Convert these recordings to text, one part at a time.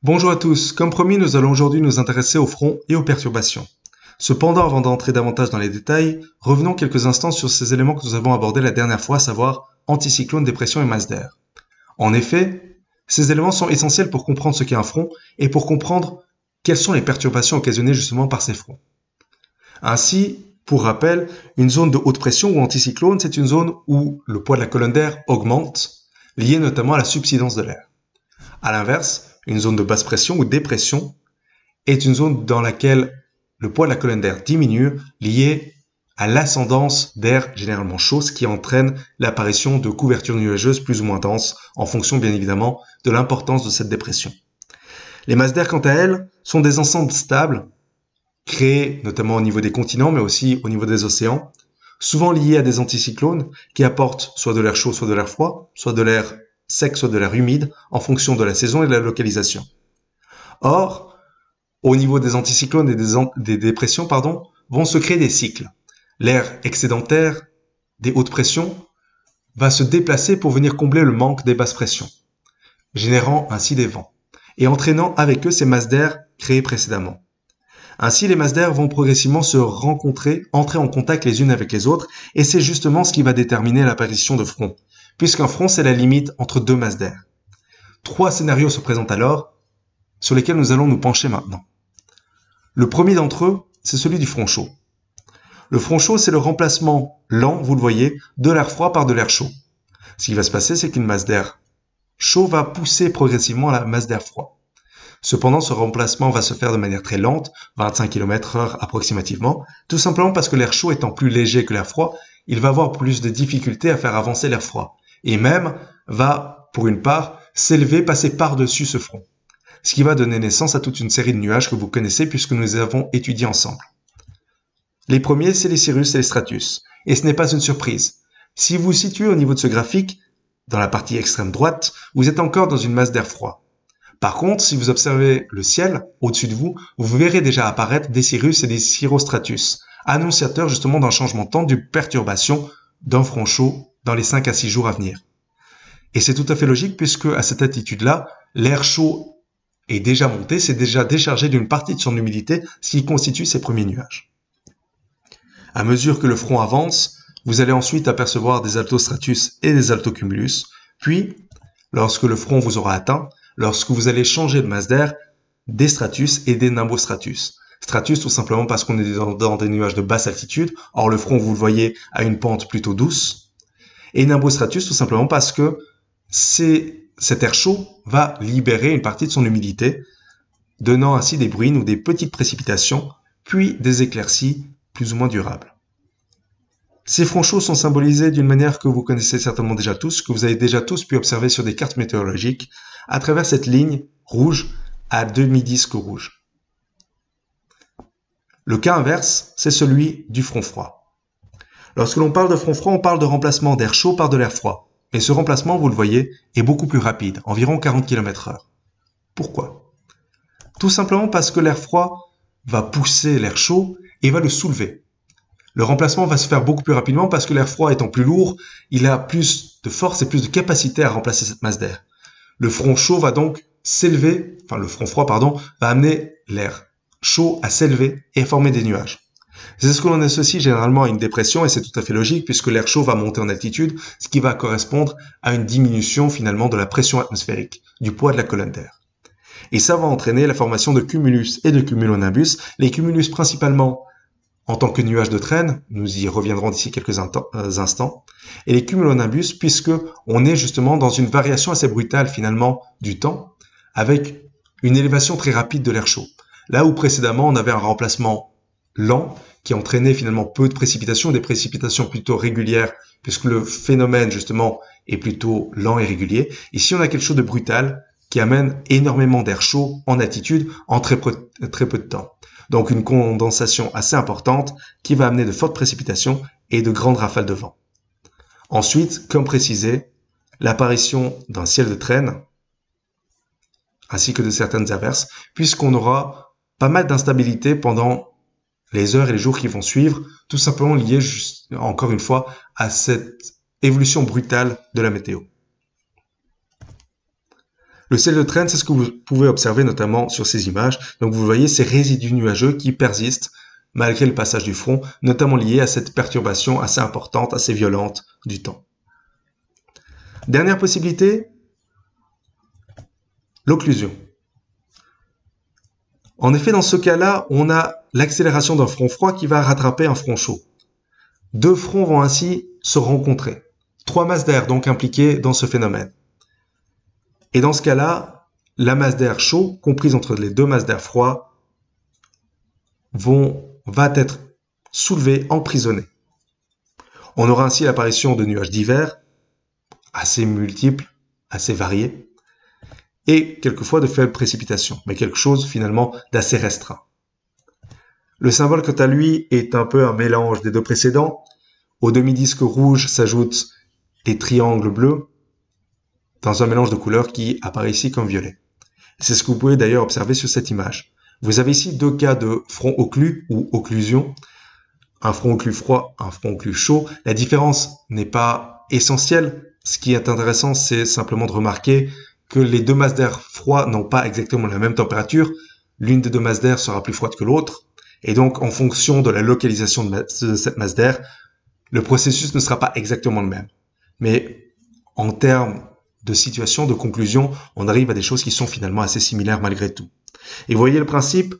Bonjour à tous, comme promis, nous allons aujourd'hui nous intéresser au front et aux perturbations. Cependant, avant d'entrer davantage dans les détails, revenons quelques instants sur ces éléments que nous avons abordés la dernière fois, à savoir anticyclone, dépression et masse d'air. En effet, ces éléments sont essentiels pour comprendre ce qu'est un front et pour comprendre quelles sont les perturbations occasionnées justement par ces fronts. Ainsi, pour rappel, une zone de haute pression ou anticyclone, c'est une zone où le poids de la colonne d'air augmente, lié notamment à la subsidence de l'air. À l'inverse, une zone de basse pression ou dépression est une zone dans laquelle le poids de la colonne d'air diminue, lié à l'ascendance d'air généralement chaud, ce qui entraîne l'apparition de couvertures nuageuses plus ou moins denses, en fonction bien évidemment de l'importance de cette dépression. Les masses d'air, quant à elles, sont des ensembles stables, créés notamment au niveau des continents, mais aussi au niveau des océans, souvent liés à des anticyclones qui apportent soit de l'air chaud, soit de l'air froid, soit de l'air sec, soit de l'air humide, en fonction de la saison et de la localisation. Or, au niveau des anticyclones et des dépressions, vont se créer des cycles. L'air excédentaire des hautes pressions va se déplacer pour venir combler le manque des basses pressions, générant ainsi des vents, et entraînant avec eux ces masses d'air créées précédemment. Ainsi, les masses d'air vont progressivement se rencontrer, entrer en contact les unes avec les autres, et c'est justement ce qui va déterminer l'apparition de fronts, puisqu'un front, c'est la limite entre deux masses d'air. Trois scénarios se présentent alors, sur lesquels nous allons nous pencher maintenant. Le premier d'entre eux, c'est celui du front chaud. Le front chaud, c'est le remplacement lent, vous le voyez, de l'air froid par de l'air chaud. Ce qui va se passer, c'est qu'une masse d'air chaud va pousser progressivement la masse d'air froid. Cependant, ce remplacement va se faire de manière très lente, 25 km/h approximativement, tout simplement parce que l'air chaud étant plus léger que l'air froid, il va avoir plus de difficultés à faire avancer l'air froid, et même va, pour une part, s'élever, passer par-dessus ce front. Ce qui va donner naissance à toute une série de nuages que vous connaissez puisque nous les avons étudiés ensemble. Les premiers, c'est les cirrus et les stratus, et ce n'est pas une surprise. Si vous vous situez au niveau de ce graphique, dans la partie extrême droite, vous êtes encore dans une masse d'air froid. Par contre, si vous observez le ciel au-dessus de vous, vous verrez déjà apparaître des cirrus et des cirrostratus, annonciateurs justement d'un changement de temps, d'une perturbation d'un front chaud dans les 5 à 6 jours à venir. Et c'est tout à fait logique puisque à cette altitude-là, l'air chaud est déjà monté, c'est déjà déchargé d'une partie de son humidité, ce qui constitue ses premiers nuages. À mesure que le front avance, vous allez ensuite apercevoir des altostratus et des altocumulus, puis, lorsque le front vous aura atteint, lorsque vous allez changer de masse d'air, des stratus et des nimbostratus. Stratus tout simplement parce qu'on est dans des nuages de basse altitude, or le front, vous le voyez, a une pente plutôt douce, et nimbostratus tout simplement parce que cet air chaud va libérer une partie de son humidité, donnant ainsi des bruines ou des petites précipitations, puis des éclaircies plus ou moins durables. Ces fronts chauds sont symbolisés d'une manière que vous connaissez certainement déjà tous, que vous avez déjà tous pu observer sur des cartes météorologiques, à travers cette ligne rouge à demi-disque rouge. Le cas inverse, c'est celui du front froid. Lorsque l'on parle de front froid, on parle de remplacement d'air chaud par de l'air froid. Et ce remplacement, vous le voyez, est beaucoup plus rapide, environ 40 km/h. Pourquoi? Tout simplement parce que l'air froid va pousser l'air chaud et va le soulever. Le remplacement va se faire beaucoup plus rapidement parce que l'air froid étant plus lourd, il a plus de force et plus de capacité à remplacer cette masse d'air. Le front chaud va donc s'élever, le front froid, va amener l'air chaud à s'élever et à former des nuages. C'est ce que l'on associe généralement à une dépression et c'est tout à fait logique puisque l'air chaud va monter en altitude, ce qui va correspondre à une diminution finalement de la pression atmosphérique, du poids de la colonne d'air. Et ça va entraîner la formation de cumulus et de cumulonimbus, les cumulus principalement en tant que nuages de traîne, nous y reviendrons d'ici quelques instants, et les cumulonimbus puisque on est justement dans une variation assez brutale finalement du temps, avec une élévation très rapide de l'air chaud. Là où précédemment on avait un remplacement lent qui entraînait finalement peu de précipitations, des précipitations plutôt régulières puisque le phénomène justement est plutôt lent et régulier. Ici on a quelque chose de brutal qui amène énormément d'air chaud en altitude en très peu de temps. Donc une condensation assez importante qui va amener de fortes précipitations et de grandes rafales de vent. Ensuite, comme précisé, l'apparition d'un ciel de traîne ainsi que de certaines averses, puisqu'on aura pas mal d'instabilité pendant les heures et les jours qui vont suivre, tout simplement lié, encore une fois, à cette évolution brutale de la météo. Le ciel de traîne, c'est ce que vous pouvez observer notamment sur ces images. Donc vous voyez ces résidus nuageux qui persistent malgré le passage du front, notamment liés à cette perturbation assez importante, assez violente du temps. Dernière possibilité, l'occlusion. En effet, dans ce cas-là, on a l'accélération d'un front froid qui va rattraper un front chaud. Deux fronts vont ainsi se rencontrer. Trois masses d'air donc impliquées dans ce phénomène. Et dans ce cas-là, la masse d'air chaud, comprise entre les deux masses d'air froid, va être soulevée, emprisonnée. On aura ainsi l'apparition de nuages divers, assez multiples, assez variés, et quelquefois de faibles précipitations, mais quelque chose finalement d'assez restreint. Le symbole, quant à lui, est un peu un mélange des deux précédents. Au demi-disque rouge s'ajoutent les triangles bleus, dans un mélange de couleurs qui apparaît ici comme violet. C'est ce que vous pouvez d'ailleurs observer sur cette image. Vous avez ici deux cas de front occlus ou occlusion, un front occlus froid, un front occlus chaud. La différence n'est pas essentielle. Ce qui est intéressant, c'est simplement de remarquer que les deux masses d'air froid n'ont pas exactement la même température. L'une des deux masses d'air sera plus froide que l'autre. Et donc, en fonction de la localisation de cette masse d'air, le processus ne sera pas exactement le même. Mais en termes de situation, de conclusion, on arrive à des choses qui sont finalement assez similaires malgré tout. Et vous voyez le principe,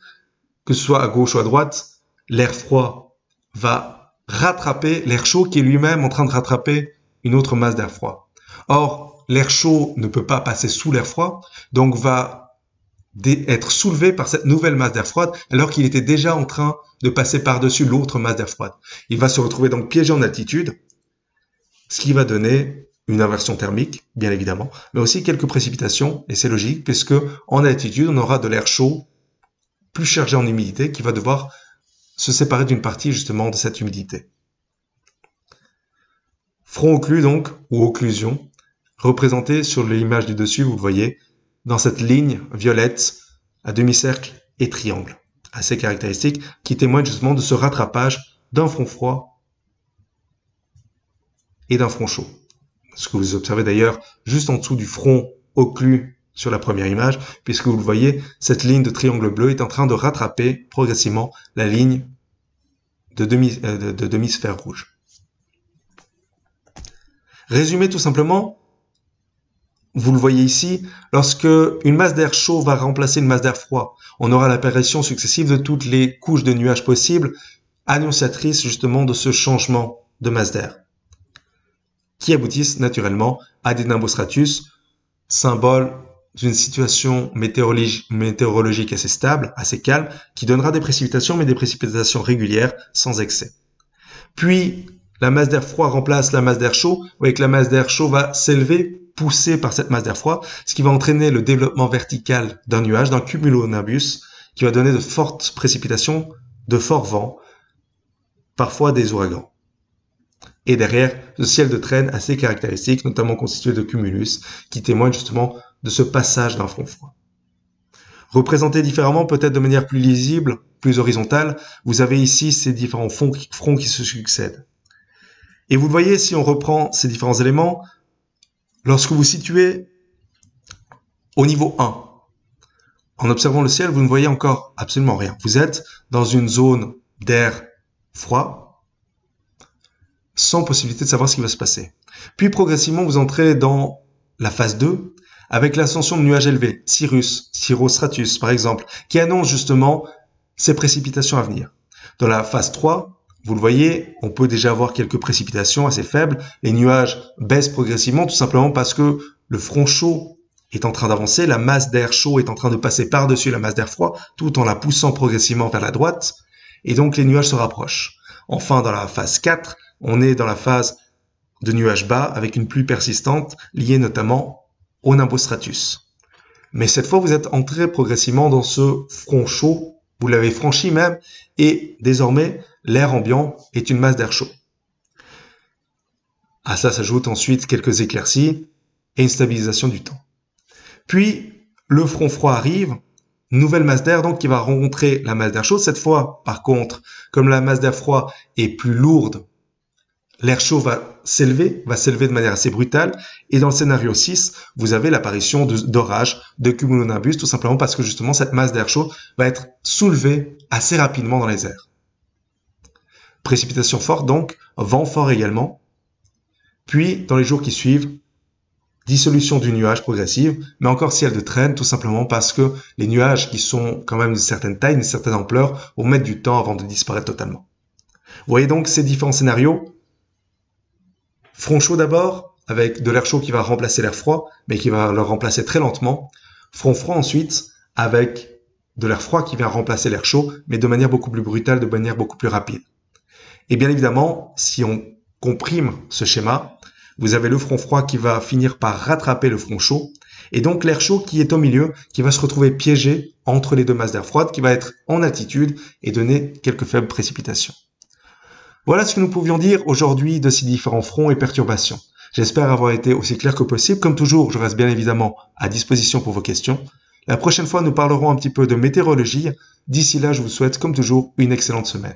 que ce soit à gauche ou à droite, l'air froid va rattraper l'air chaud qui est lui-même en train de rattraper une autre masse d'air froid. Or, l'air chaud ne peut pas passer sous l'air froid, donc va être soulevé par cette nouvelle masse d'air froide alors qu'il était déjà en train de passer par-dessus l'autre masse d'air froide. Il va se retrouver donc piégé en altitude, ce qui va donner une inversion thermique, bien évidemment, mais aussi quelques précipitations, et c'est logique, puisque en altitude, on aura de l'air chaud, plus chargé en humidité, qui va devoir se séparer d'une partie, justement, de cette humidité. Front occlus, donc, ou occlusion, représenté sur l'image du dessus, vous le voyez, dans cette ligne violette, à demi-cercle et triangle, assez caractéristique, qui témoigne justement de ce rattrapage d'un front froid et d'un front chaud. Ce que vous observez d'ailleurs juste en dessous du front occlus sur la première image, puisque vous le voyez, cette ligne de triangle bleu est en train de rattraper progressivement la ligne de demi-sphère rouge. Résumé tout simplement, vous le voyez ici, lorsque une masse d'air chaud va remplacer une masse d'air froid, on aura l'apparition successive de toutes les couches de nuages possibles, annonciatrices justement de ce changement de masse d'air, qui aboutissent naturellement à des nimbostratus, symbole d'une situation météorologique assez stable, assez calme, qui donnera des précipitations, mais des précipitations régulières, sans excès. Puis, la masse d'air froid remplace la masse d'air chaud, avec la masse d'air chaud va s'élever, poussée par cette masse d'air froid, ce qui va entraîner le développement vertical d'un nuage, d'un cumulonimbus, qui va donner de fortes précipitations, de forts vents, parfois des ouragans. Et derrière, ce ciel de traîne assez caractéristique, notamment constitué de cumulus, qui témoigne justement de ce passage d'un front froid. Représenté différemment, peut-être de manière plus lisible, plus horizontale, vous avez ici ces différents fronts qui se succèdent. Et vous le voyez, si on reprend ces différents éléments, lorsque vous situez au niveau 1, en observant le ciel, vous ne voyez encore absolument rien. Vous êtes dans une zone d'air froid, sans possibilité de savoir ce qui va se passer. Puis progressivement, vous entrez dans la phase 2, avec l'ascension de nuages élevés, cirrostratus par exemple, qui annonce justement ces précipitations à venir. Dans la phase 3, vous le voyez, on peut déjà avoir quelques précipitations assez faibles. Les nuages baissent progressivement, tout simplement parce que le front chaud est en train d'avancer, la masse d'air chaud est en train de passer par-dessus la masse d'air froid, tout en la poussant progressivement vers la droite, et donc les nuages se rapprochent. Enfin, dans la phase 4, on est dans la phase de nuages bas avec une pluie persistante liée notamment au nimbostratus. Mais cette fois, vous êtes entré progressivement dans ce front chaud, vous l'avez franchi même, et désormais, l'air ambiant est une masse d'air chaud. À ça s'ajoutent ensuite quelques éclaircies et une stabilisation du temps. Puis, le front froid arrive, nouvelle masse d'air donc qui va rencontrer la masse d'air chaud. Cette fois, par contre, comme la masse d'air froid est plus lourde, l'air chaud va s'élever de manière assez brutale. Et dans le scénario 6, vous avez l'apparition d'orages, de cumulonimbus, tout simplement parce que justement cette masse d'air chaud va être soulevée assez rapidement dans les airs. Précipitations fortes donc, vent fort également. Puis, dans les jours qui suivent, dissolution du nuage progressive, mais encore ciel de traîne, tout simplement parce que les nuages qui sont quand même d'une certaine taille, d'une certaine ampleur, vont mettre du temps avant de disparaître totalement. Vous voyez donc ces différents scénarios. Front chaud d'abord, avec de l'air chaud qui va remplacer l'air froid, mais qui va le remplacer très lentement. Front froid ensuite, avec de l'air froid qui vient remplacer l'air chaud, mais de manière beaucoup plus brutale, de manière beaucoup plus rapide. Et bien évidemment, si on comprime ce schéma, vous avez le front froid qui va finir par rattraper le front chaud, et donc l'air chaud qui est au milieu, qui va se retrouver piégé entre les deux masses d'air froide, qui va être en altitude et donner quelques faibles précipitations. Voilà ce que nous pouvions dire aujourd'hui de ces différents fronts et perturbations. J'espère avoir été aussi clair que possible. Comme toujours, je reste bien évidemment à disposition pour vos questions. La prochaine fois, nous parlerons un petit peu de météorologie. D'ici là, je vous souhaite comme toujours une excellente semaine.